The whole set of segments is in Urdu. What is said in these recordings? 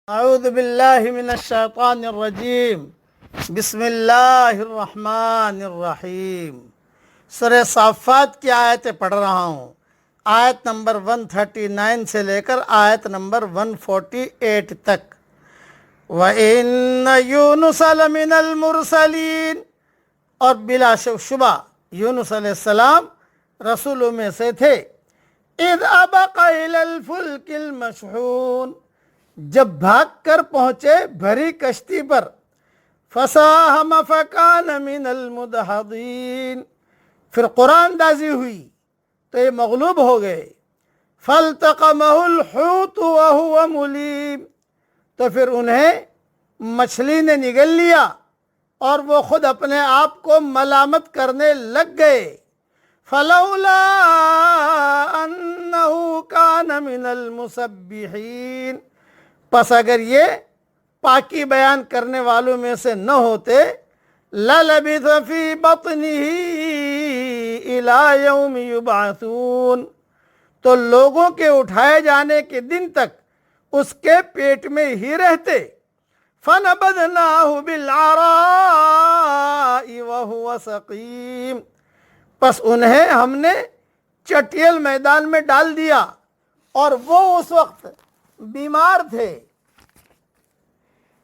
اعوذ باللہ من الشیطان الرجیم بسم اللہ الرحمن الرحیم۔ سورہ صافات کی آیتیں پڑھ رہا ہوں، آیت نمبر 139 سے لے کر آیت نمبر 148 تک۔ وَإِنَّ يُونُسَ لَمِنَ الْمُرْسَلِينَ، اور بلا شبہ یونس علیہ السلام رسولوں میں سے تھے۔ اِذْ أَبَقَ إِلَى الْفُلْكِ الْمَشْحُونِ، جب بھاگ کر پہنچے بھری کشتی پر۔ فَسَاهَمَ فَكَانَ مِنَ الْمُدْحَضِينَ، پھر قرآن اندازی ہوئی تو یہ مغلوب ہو گئے۔ فَالْتَقَمَهُ الْحُوتُ وَهُوَ مُلِيمٌ، تو پھر انہیں مچھلی نے نگل لیا اور وہ خود اپنے آپ کو ملامت کرنے لگ گئے۔ فَلَوْلَا أَنَّهُ كَانَ مِنَ الْمُسَبِّحِينَ، پس اگر یہ پاکی بیان کرنے والوں میں سے نہ ہوتے، لَلَبِثَ فِي بَطْنِهِ إِلَى يَوْمِ يُبْعَثُونَ، تو لوگوں کے اٹھائے جانے کے دن تک اس کے پیٹ میں ہی رہتے۔ فَنَبَذْنَاهُ بِالْعَرَاءِ وَهُوَ سَقِيمٌ، پس انہیں ہم نے چٹیل میدان میں ڈال دیا اور وہ اس وقت بیمار تھے۔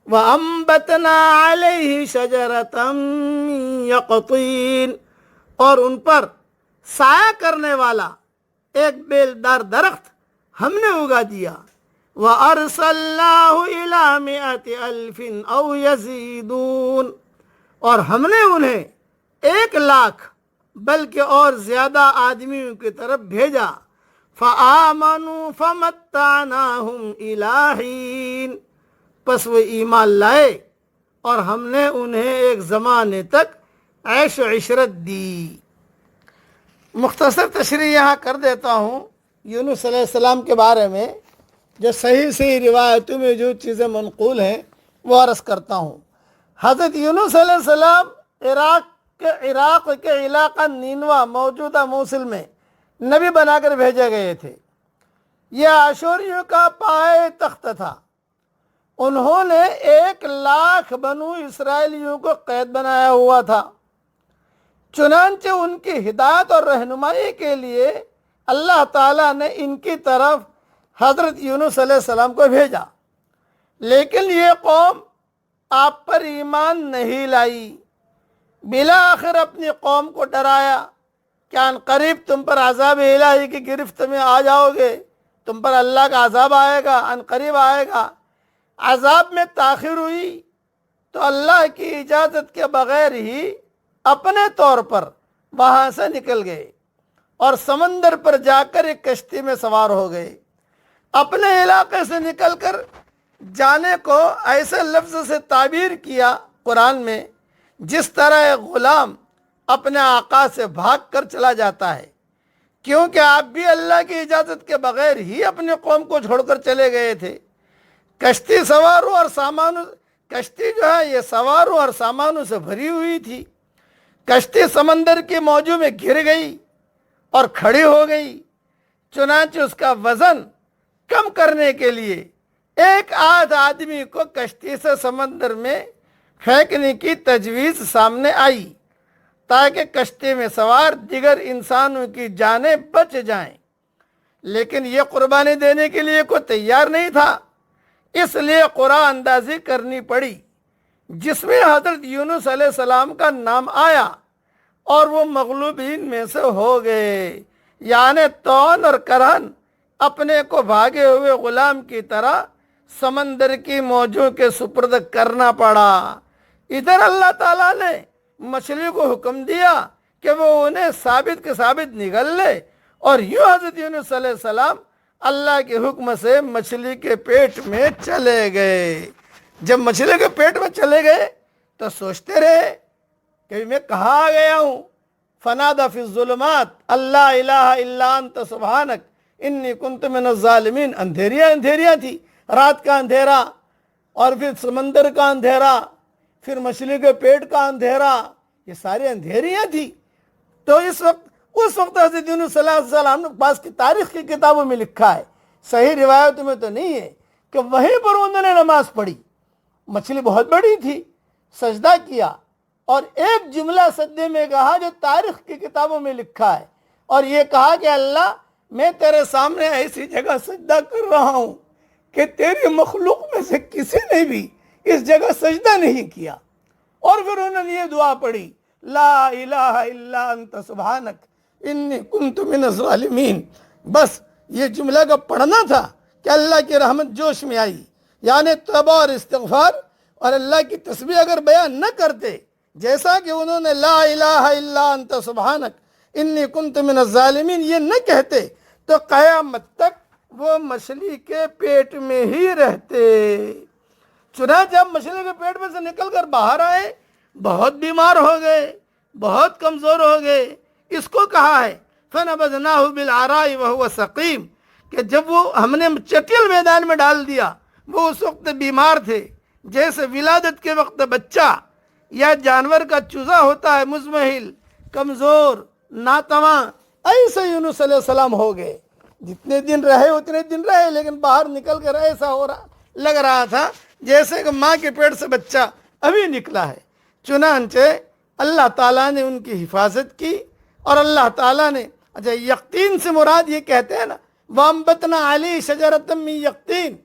وَأَنبَتْنَا عَلَيْهِ شَجَرَةً مِّن يَقْطِينٍ، اور ان پر سایہ کرنے والا ایک بیلدار درخت ہم نے اگا دیا۔ وَأَرْسَلْنَاهُ إِلَى 100,000 أَوْ يَزِيدُونَ، اور ہم نے انہیں 1,00,000 بلکہ اور زیادہ آدمیوں کی طرف بھیجا۔ فَآمَنُوا فَمَتَّعْنَاهُمْ إِلَىٰ حِينٍ، پس وہ ایمان لائے اور ہم نے انہیں ایک زمانے تک عیش و عشرت دی۔ مختصر تشریح یہاں کر دیتا ہوں یونس علیہ السلام کے بارے میں، جو صحیح روایتوں میں جو چیزیں منقول ہیں وہ عرض کرتا ہوں۔ حضرت یونس علیہ السلام عراق کے علاقہ نینوا موجودہ موصل میں نبی بنا کر بھیجے گئے تھے۔ یہ آشوریوں کا پائے تخت تھا۔ انہوں نے 1,00,000 بنو اسرائیلیوں کو قید بنایا ہوا تھا۔ چنانچہ ان کی ہدایت اور رہنمائی کے لیے اللہ تعالیٰ نے ان کی طرف حضرت یونس علیہ السلام کو بھیجا، لیکن یہ قوم آپ پر ایمان نہیں لائی۔ بالآخر اپنی قوم کو ڈرایا کہ ان قریب تم پر عذاب الہی کی گرفت میں آ جاؤ گے، تم پر اللہ کا عذاب آئے گا، ان قریب آئے گا۔ عذاب میں تاخیر ہوئی تو اللہ کی اجازت کے بغیر ہی اپنے طور پر وہاں سے نکل گئے اور سمندر پر جا کر ایک کشتی میں سوار ہو گئے۔ اپنے علاقے سے نکل کر جانے کو ایسے لفظ سے تعبیر کیا قرآن میں جس طرح ایک غلام اپنے آقا سے بھاگ کر چلا جاتا ہے، کیونکہ آپ بھی اللہ کی اجازت کے بغیر ہی اپنی قوم کو چھوڑ کر چلے گئے تھے۔ کشتی سواروں اور سامانوں، کشتی جو ہے یہ سواروں اور سامانوں سے بھری ہوئی تھی۔ کشتی سمندر کی موجوں میں گر گئی اور کھڑی ہو گئی۔ چنانچہ اس کا وزن کم کرنے کے لیے ایک آدھ آدمی کو کشتی سے سمندر میں پھینکنے کی تجویز سامنے آئی تاکہ کشتی میں سوار دیگر انسانوں کی جانیں بچ جائیں، لیکن یہ قربانی دینے کے لیے کوئی تیار نہیں تھا، اس لیے قرآن اندازی کرنی پڑی جس میں حضرت یونس علیہ السلام کا نام آیا اور وہ مغلوبین میں سے ہو گئے، یعنی تون اور کرہن اپنے کو بھاگے ہوئے غلام کی طرح سمندر کی موجوں کے سپرد کرنا پڑا۔ ادھر اللہ تعالیٰ نے مچھلی کو حکم دیا کہ وہ انہیں ثابت کے ثابت نگل لے، اور یوں حضرت یونس علیہ السلام اللہ کے حکم سے مچھلی کے پیٹ میں چلے گئے۔ جب مچھلی کے پیٹ میں چلے گئے تو سوچتے رہے کہ میں کہاں آ گیا ہوں۔ فنادى في الظلمات اللہ الہ الا انت سبحانک انی کنت من الظالمین، اندھیریاں تھی، رات کا اندھیرا اور پھر سمندر کا اندھیرا، پھر مچھلی کے پیٹ کا اندھیرا، یہ ساری اندھیریاں تھی۔ تو اس وقت حضرت یونس صلی اللہ علیہ وسلم کے پاس کی تاریخ کی کتابوں میں لکھا ہے، صحیح روایتوں میں تو نہیں ہے، کہ وہیں پر انہوں نے نماز پڑھی، مچھلی بہت بڑی تھی، سجدہ کیا اور ایک جملہ سجدے میں کہا جو تاریخ کی کتابوں میں لکھا ہے، اور یہ کہا کہ اللہ میں تیرے سامنے ایسی جگہ سجدہ کر رہا ہوں کہ تیری مخلوق میں سے کسی نے بھی اس جگہ سجدہ نہیں کیا۔ اور پھر انہوں نے یہ دعا پڑھی، لا الہ الا انت سبحانک انی کنت من الظالمین۔ بس یہ جملہ کا پڑھنا تھا کہ اللہ کی رحمت جوش میں آئی، یعنی توبہ اور استغفار اور اللہ کی تسبیح اگر بیان نہ کرتے، جیسا کہ انہوں نے لا الہ الا انت سبحانک انی کنت من الظالمین یہ نہ کہتے تو قیامت تک وہ مچھلی کے پیٹ میں ہی رہتے۔ چنانچہ جب مچھلی کے پیٹ میں سے نکل کر باہر آئے، بہت بیمار ہو گئے، بہت کمزور ہو گئے۔ اس کو کہا ہے فَنَبَذْنَاهُ بِالْعَرَاءِ وَهُوَ سَقِيمٌ کہ جب وہ ہم نے چٹیل میدان میں ڈال دیا، وہ اس وقت بیمار تھے، جیسے ولادت کے وقت بچہ یا جانور کا چوزا ہوتا ہے، مزمحل، کمزور، ناتواں، ایسے یونس علیہ السلام ہو گئے۔ جتنے دن رہے اتنے دن رہے، لیکن باہر نکل کر ایسا لگ رہا تھا جیسے کہ ماں کے پیٹ سے بچہ ابھی نکلا ہے۔ چنانچہ اللہ تعالیٰ نے ان کی حفاظت کی، اور اللہ تعالیٰ نے اچھا یقین سے مراد یہ کہتے ہیں نا وَأَنبَتْنَا عَلَيْهِ شَجَرَةً مِّن یقین،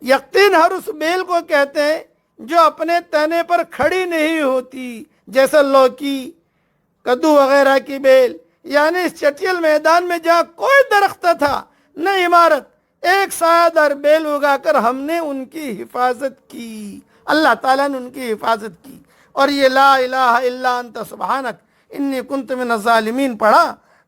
یقین ہر اس بیل کو کہتے ہیں جو اپنے تنے پر کھڑی نہیں ہوتی، جیسے لوکی، کدو وغیرہ کی بیل، یعنی اس چٹیل میدان میں جہاں کوئی درخت تھا نہ عمارت، ایک سایہ دار بیل اگا کر ہم نے ان کی حفاظت کی، اللہ تعالیٰ نے ان کی حفاظت کی۔ اور یہ لا الہ الا انت سبحانک انی کنت من الظالمین پڑھا،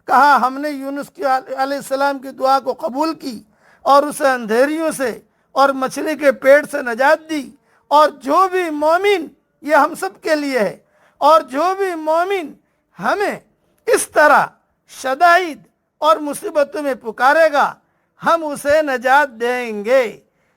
کہا ہم نے یونس علیہ السلام کی دعا کو قبول کی اور اسے اندھیریوں سے اور مچھلی کے پیٹ سے نجات دی، اور جو بھی مومن، یہ ہم سب کے لیے ہے، اور جو بھی مومن ہمیں اس طرح شدائد اور مصیبتوں میں پکارے گا ہم اسے نجات دیں گے۔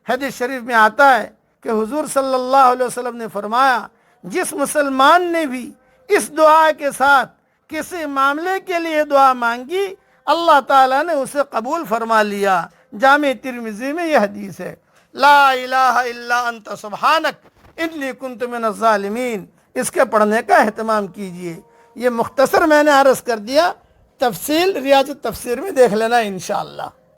حدیث شریف میں آتا ہے کہ حضور صلی اللہ علیہ وسلم نے فرمایا جس مسلمان نے بھی اس دعا کے ساتھ کسی معاملے کے لیے دعا مانگی اللہ تعالیٰ نے اسے قبول فرما لیا۔ جامع ترمذی میں یہ حدیث ہے، لا الہ الا انت سبحانک انی کنت من الظالمین۔ اس کے پڑھنے کا اہتمام کیجئے۔ یہ مختصر میں نے عرض کر دیا، تفصیل ریاض التفسیر میں دیکھ لینا انشاءاللہ۔